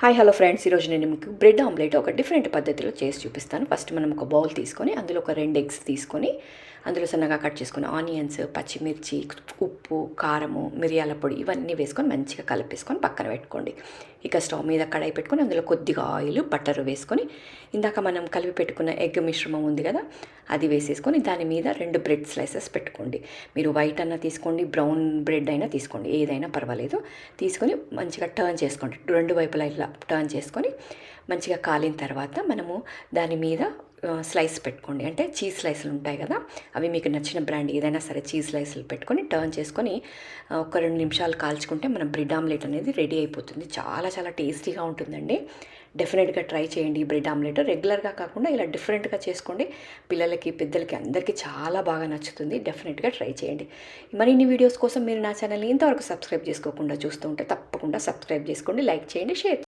Hi hello friends, ఈరోజు నేను మీకు బ్రెడ్ ఆమ్లెట్ ఒక డిఫరెంట్ పద్ధతిలో చేసి చూపిస్తాను. ఫస్ట్ మనం ఒక బౌల్ తీసుకొని అందులో ఒక 2 ఎగ్స్ తీసుకొని అందులో సన్నగా కట్ చేసుకుని ఆనియన్స్, పచ్చిమిర్చి, ఉప్పు, కారము, మిరియాల పొడి ఇవన్నీ వేసుకొని మంచిగా కలిపేసుకొని పక్కన పెట్టుకోండి. ఇక స్టవ్ మీద కడాయి పెట్టుకొని అందులో కొద్దిగా ఆయిల్, బటర్ వేసుకొని ఇందాక మనం కలిపి పెట్టుకున్న ఎగ్ మిశ్రమం ఉంది కదా, అది వేసేసుకొని దాని మీద 2 బ్రెడ్ స్లైసెస్ పెట్టుకోండి. మీరు వైట్ అన్నా తీసుకోండి, బ్రౌన్ బ్రెడ్ అయినా తీసుకోండి, ఏదైనా పర్వాలేదు. తీసుకొని మంచిగా టర్న్ చేసుకోండి. 2 వైపులా ఇట్లా టర్న్ చేసుకొని మంచిగా కాలిన తర్వాత మనము దాని మీద స్లైస్ పెట్టుకోండి. అంటే చీజ్ స్లైసులు ఉంటాయి కదా, అవి మీకు నచ్చిన బ్రాండ్ ఏదైనా సరే చీజ్ స్లైసులు పెట్టుకొని టర్న్ చేసుకొని ఒక 2 నిమిషాలు కాల్చుకుంటే మన బ్రెడ్ ఆమ్లెట్ అనేది రెడీ అయిపోతుంది. చాలా చాలా టేస్టీగా ఉంటుందండి. డెఫినెట్గా ట్రై చేయండి. ఈ బ్రెడ్ ఆమ్లెట్ రెగ్యులర్గా కాకుండా ఇలా డిఫరెంట్గా చేసుకోండి. పిల్లలకి, పెద్దలకి అందరికీ చాలా బాగా నచ్చుతుంది. డెఫినెట్గా ట్రై చేయండి. మరిన్ని వీడియోస్ కోసం మీరు నా ఛానల్ని ఇంతవరకు సబ్స్క్రైబ్ చేసుకోకుండా చూస్తూ ఉంటే తప్పకుండా సబ్స్క్రైబ్ చేసుకోండి, లైక్ చేయండి, షేర్